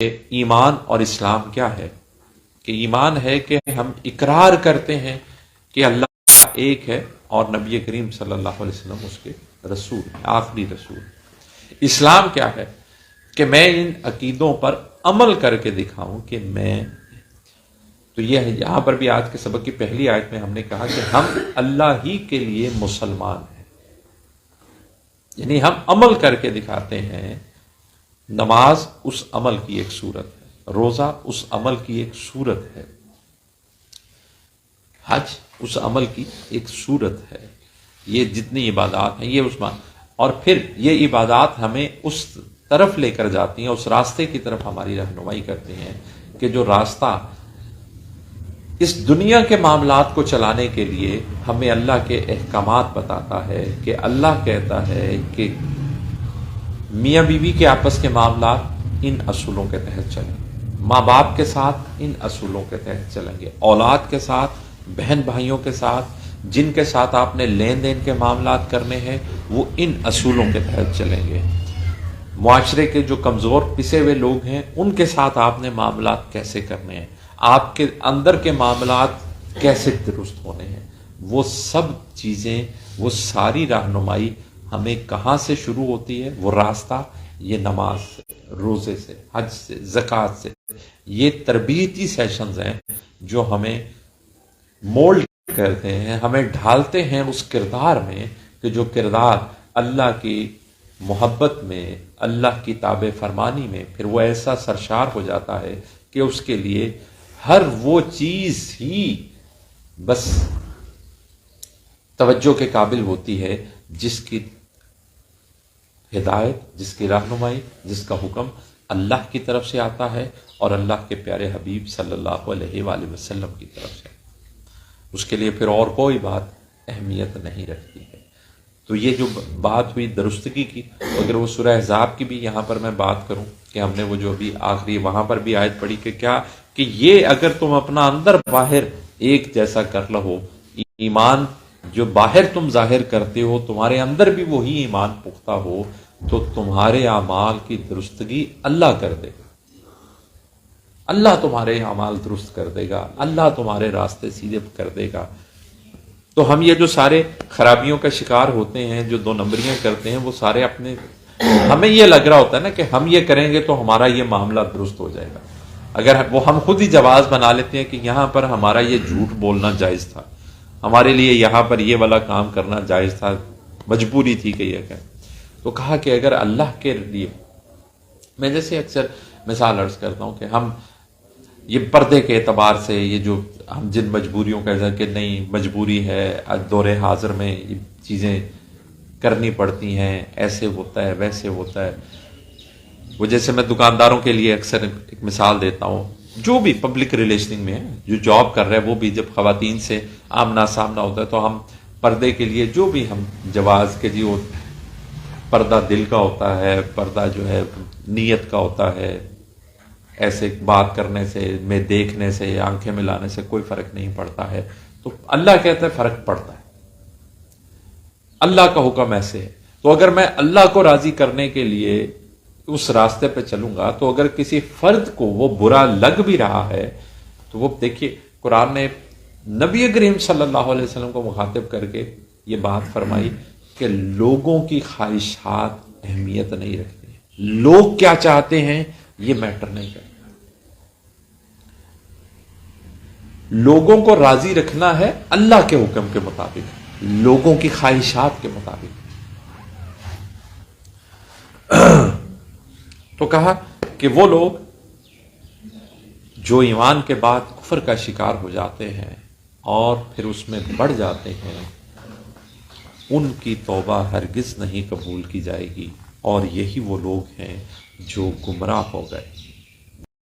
ایمان اور اسلام کیا ہے؟ کہ ایمان ہے کہ ہم اقرار کرتے ہیں کہ اللہ ایک ہے اور نبی کریم صلی اللہ علیہ وسلم اس کے رسول ہیں، آخری رسول۔ اسلام کیا ہے؟ کہ میں ان عقیدوں پر عمل کر کے دکھاؤں کہ میں، تو یہ یہاں پر بھی آج کے سبق کی پہلی آیت میں ہم نے کہا کہ ہم اللہ ہی کے لیے مسلمان ہیں، یعنی ہم عمل کر کے دکھاتے ہیں۔ نماز اس عمل کی ایک صورت ہے، روزہ اس عمل کی ایک صورت ہے، حج اس عمل کی ایک صورت ہے۔ یہ جتنی عبادات ہیں یہ اس میں، اور پھر یہ عبادات ہمیں اس طرف لے کر جاتی ہیں، اس راستے کی طرف ہماری رہنمائی کرتی ہیں کہ جو راستہ اس دنیا کے معاملات کو چلانے کے لیے ہمیں اللہ کے احکامات بتاتا ہے، کہ اللہ کہتا ہے کہ میاں بیوی کے آپس کے معاملات ان اصولوں کے تحت چلیں، ماں باپ کے ساتھ ان اصولوں کے تحت چلیں گے، اولاد کے ساتھ، بہن بھائیوں کے ساتھ، جن کے ساتھ آپ نے لین دین کے معاملات کرنے ہیں وہ ان اصولوں کے تحت چلیں گے، معاشرے کے جو کمزور پسے ہوئے لوگ ہیں ان کے ساتھ آپ نے معاملات کیسے کرنے ہیں، آپ کے اندر کے معاملات کیسے درست ہونے ہیں، وہ سب چیزیں، وہ ساری رہنمائی ہمیں کہاں سے شروع ہوتی ہے؟ وہ راستہ یہ نماز سے، روزے سے، حج سے، زکوٰۃ سے۔ یہ تربیتی سیشنز ہیں جو ہمیں مولڈ کرتے ہیں، ہمیں ڈھالتے ہیں اس کردار میں کہ جو کردار اللہ کی محبت میں، اللہ کی تابع فرمانی میں، پھر وہ ایسا سرشار ہو جاتا ہے کہ اس کے لیے ہر وہ چیز ہی بس توجہ کے قابل ہوتی ہے جس کی ہدایت، جس کی رہنمائی، جس کا حکم اللہ کی طرف سے آتا ہے اور اللہ کے پیارے حبیب صلی اللہ علیہ وآلہ وسلم کی طرف سے۔ اس کے لیے پھر اور کوئی بات اہمیت نہیں رکھتی ہے۔ تو یہ جو بات ہوئی درستگی کی، اگر وہ سورہ احزاب کی بھی یہاں پر میں بات کروں کہ ہم نے وہ جو ابھی آخری وہاں پر بھی آیت پڑھی کہ کیا کہ یہ اگر تم اپنا اندر باہر ایک جیسا کر لو، ایمان جو باہر تم ظاہر کرتے ہو تمہارے اندر بھی وہی ایمان پختہ ہو، تو تمہارے اعمال کی درستگی اللہ کر دے گا، اللہ تمہارے اعمال درست کر دے گا، اللہ تمہارے راستے سیدھے کر دے گا۔ تو ہم یہ جو سارے خرابیوں کا شکار ہوتے ہیں، جو دو نمبریاں کرتے ہیں، وہ سارے اپنے، ہمیں یہ لگ رہا ہوتا ہے نا کہ ہم یہ کریں گے تو ہمارا یہ معاملہ درست ہو جائے گا، اگر وہ ہم خود ہی جواز بنا لیتے ہیں کہ یہاں پر ہمارا یہ جھوٹ بولنا جائز تھا، ہمارے لیے یہاں پر یہ والا کام کرنا جائز تھا، مجبوری تھی کہ یہ کہ، تو کہا کہ اگر اللہ کے لیے، میں جیسے اکثر مثال عرض کرتا ہوں کہ ہم یہ پردے کے اعتبار سے یہ جو ہم جن مجبوریوں کا کہ نہیں مجبوری ہے، دور حاضر میں یہ چیزیں کرنی پڑتی ہیں، ایسے ہوتا ہے ویسے ہوتا ہے، وہ جیسے میں دکانداروں کے لیے اکثر ایک مثال دیتا ہوں، جو بھی پبلک ریلیشننگ میں ہے، جو جاب کر رہے ہیں وہ بھی جب خواتین سے آمنا سامنا ہوتا ہے تو ہم پردے کے لیے جو بھی ہم جواز کے جی وہ پردہ دل کا ہوتا ہے، پردہ جو ہے نیت کا ہوتا ہے، ایسے بات کرنے سے، میں دیکھنے سے، آنکھیں ملانے سے کوئی فرق نہیں پڑتا ہے، تو اللہ کہتا ہے فرق پڑتا ہے، اللہ کا حکم ایسے ہے۔ تو اگر میں اللہ کو راضی کرنے کے لیے اس راستے پہ چلوں گا تو اگر کسی فرد کو وہ برا لگ بھی رہا ہے تو وہ دیکھیے قرآن نے نبی کریم صلی اللہ علیہ وسلم کو مخاطب کر کے یہ بات فرمائی کہ لوگوں کی خواہشات اہمیت نہیں رکھتی ہیں، لوگ کیا چاہتے ہیں یہ میٹر نہیں کرتا، لوگوں کو راضی رکھنا ہے اللہ کے حکم کے مطابق، لوگوں کی خواہشات کے مطابق۔ تو کہا کہ وہ لوگ جو ایمان کے بعد کفر کا شکار ہو جاتے ہیں اور پھر اس میں بڑھ جاتے ہیں، ان کی توبہ ہرگز نہیں قبول کی جائے گی، اور یہی وہ لوگ ہیں جو گمراہ ہو گئے۔